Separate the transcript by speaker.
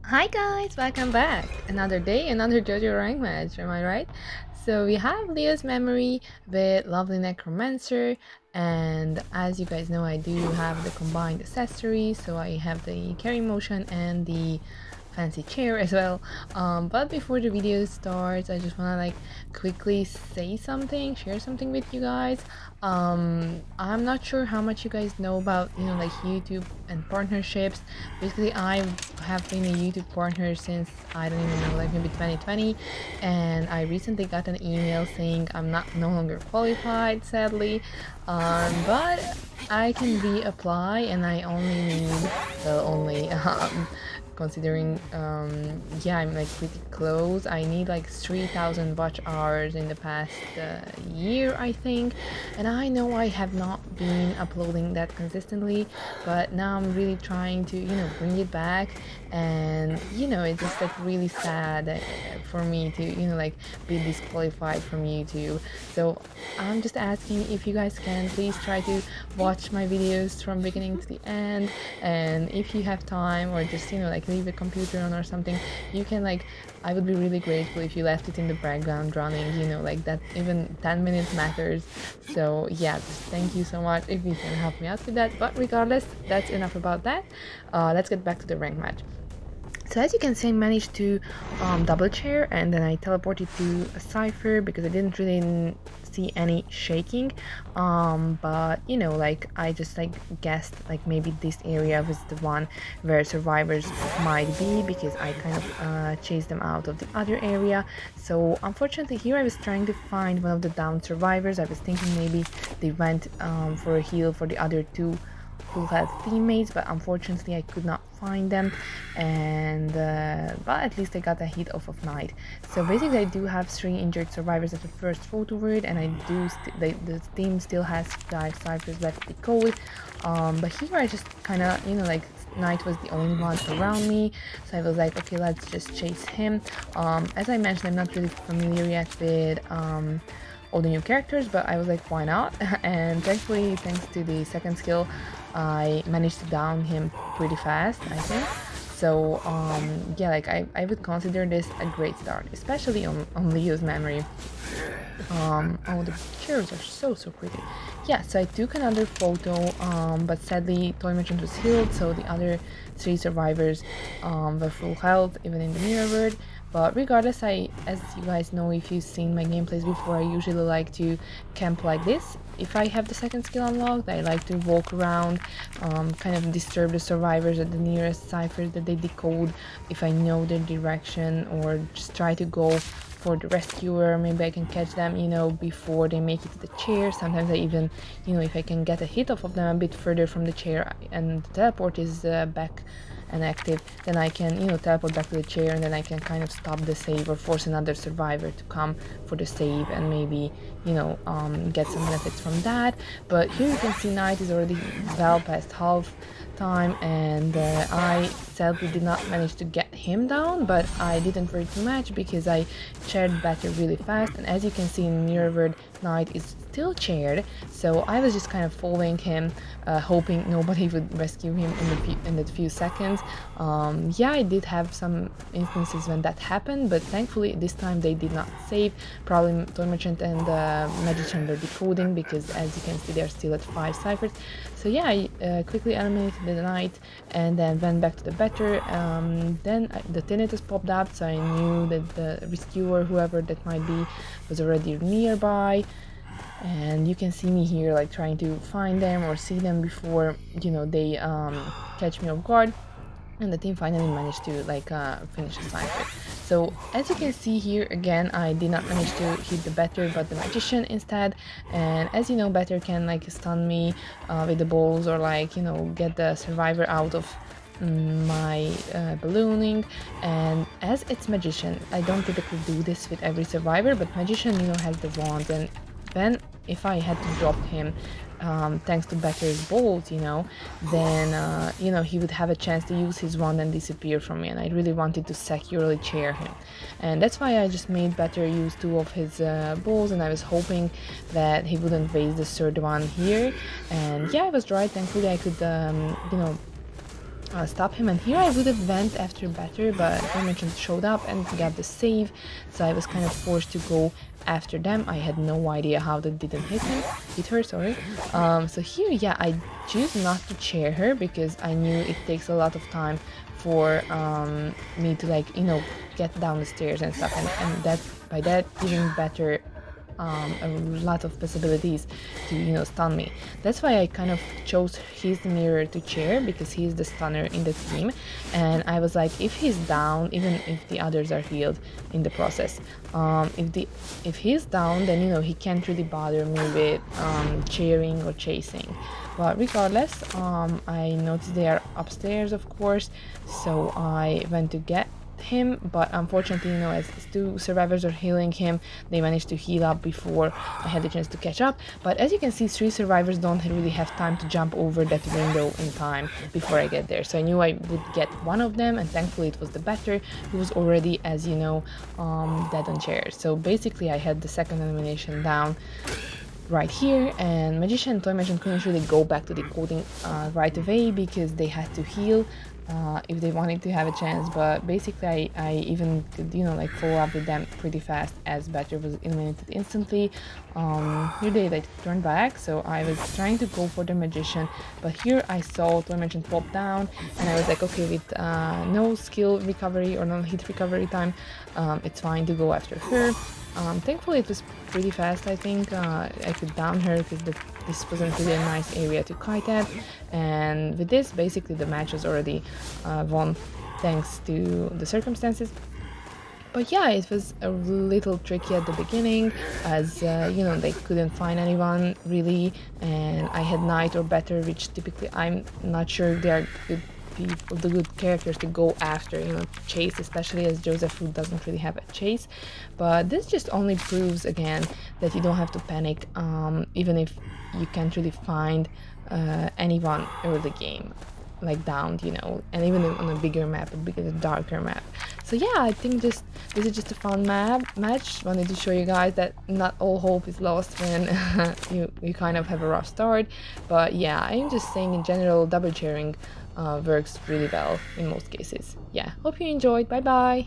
Speaker 1: Hi guys, welcome back. Another day, another JoJo rank match, am I right? So we have Leo's memory with lovely necromancer, and as you guys know, I do have the combined accessories, so I have the carry motion and the fancy chair as well. But before the video starts, I just wanna quickly say something, share something with you guys. I'm not sure how much you guys know about YouTube and partnerships. Basically, I have been a YouTube partner since I don't even know, like maybe 2020, and I recently got an email saying I'm not no longer qualified, sadly. But I can reapply, and I only need only considering yeah, I'm like pretty close. I need like 3,000 watch hours in the past year, I think, and I know I have not been uploading that consistently, but now I'm really trying to bring it back. And it's just like really sad for me to like be disqualified from YouTube. So I'm just asking if you guys can please try to watch my videos from beginning to the end, and if you have time, or just like leave the computer on or something, you can I would be really grateful if you left it in the background running, like that. Even 10 minutes matters. So yeah, just thank you so much if you can help me out with that. But regardless, that's enough about that. Let's get back to the rank match. So as you can see, I managed to double chair, and then I teleported to a cipher because I didn't really see any shaking. But like I just guessed like maybe this area was the one where survivors might be, because I kind of chased them out of the other area. So unfortunately here I was trying to find one of the down survivors. I was thinking maybe they went for a heal for the other two who had teammates, but unfortunately I could not find them. And but at least I got a hit off of Knight. So basically I do have 3 injured survivors at the first photo word, and I do the team still has 5 ciphers left to decode. But here I just kind of like Knight was the only one around me, so I was like, okay, let's just chase him. As I mentioned, I'm not really familiar yet with all the new characters, but I was like, why not? And thankfully, thanks to the second skill, I managed to down him pretty fast, I think. So yeah, like I would consider this a great start, especially on Leo's memory. Oh, the chairs are so pretty. Yeah, so I took another photo, but sadly Toy Merchant was healed, so the other 3 survivors were full health, even in the mirror world. But regardless, as you guys know, if you've seen my gameplays before, I usually like to camp like this. If I have the second skill unlocked, I like to walk around, kind of disturb the survivors at the nearest ciphers that they decode if I know their direction, or just try to go for the rescuer. Maybe I can catch them, before they make it to the chair. Sometimes I even, if I can get a hit off of them a bit further from the chair and the teleport is back and active, then I can, teleport back to the chair, and then I can kind of stop the save or force another survivor to come for the save, and maybe, get some benefits from that. But here you can see Knight is already well past half time, and I sadly did not manage to get him down, but I didn't worry too much because I chaired better really fast. And as you can see in mirror word, Knight is still chaired, so I was just kind of following him, hoping nobody would rescue him in the few seconds. Yeah, I did have some instances when that happened, but thankfully this time they did not save. Probably Toy Merchant and Magician were decoding, because as you can see they're still at 5 ciphers. So yeah, I quickly eliminated the Knight and then went back to the better. Then the tinnitus popped up, so I knew that the rescuer, whoever that might be, was already nearby. And you can see me here like trying to find them or see them before they catch me off guard. And the team finally managed to finish the cipher. So as you can see here, again, I did not manage to hit the better, but the magician instead. And as you know, better can stun me with the balls, or get the survivor out of my ballooning. And as it's magician, I don't typically do this with every survivor, but magician has the wand, and then if I had to drop him, thanks to Becker's balls, then he would have a chance to use his wand and disappear from me, and I really wanted to securely chair him. And that's why I just made Better use 2 of his balls, and I was hoping that he wouldn't waste the third one here. And yeah, I was right. Thankfully I could stop him, and here I would have went after better, but Dimension showed up and got the save, so I was kind of forced to go after them. I had no idea how that didn't hit her, sorry. So here, yeah, I choose not to chair her because I knew it takes a lot of time for me to, like, you know, get down the stairs and stuff, and that by that giving better a lot of possibilities to, you know, stun me. That's why I kind of chose his mirror to chair, because he's the stunner in the team, and I was like, if he's down, even if the others are healed in the process, if he's down, then, you know, he can't really bother me with cheering or chasing. But regardless, I noticed they are upstairs, of course, so I went to get him, but unfortunately, you know, as two survivors are healing him, they managed to heal up before I had the chance to catch up. But as you can see, 3 survivors don't really have time to jump over that window in time before I get there, so I knew I would get one of them, and thankfully it was the better, who was already, as you know, dead on chairs. So basically I had the second elimination down right here, and Magician and Toy Magician couldn't really go back to decoding right away because they had to heal if they wanted to have a chance. But basically I even could, you know, like, follow up with them pretty fast as Better was eliminated instantly. Here they turned back, so I was trying to go for the Magician, but here I saw Toy Magician pop down, and I was like, okay, with no skill recovery or no hit recovery time, it's fine to go after her. Thankfully it was pretty fast. I think I could down her because this wasn't really a nice area to kite at, and with this basically the match was already won thanks to the circumstances. But yeah, it was a little tricky at the beginning, as you know, they couldn't find anyone really, and I had Knight or Better, which typically I'm not sure they are good people, the good characters to go after, you know, chase, especially as Joseph, who doesn't really have a chase. But this just only proves again that you don't have to panic, even if you can't really find anyone early game, like downed, you know, and even on a bigger map, a bigger, darker map. So yeah, I think this is just a fun match. Wanted to show you guys that not all hope is lost when you kind of have a rough start. But yeah, I'm just saying in general, double chairing works really well in most cases. Yeah, hope you enjoyed. Bye bye.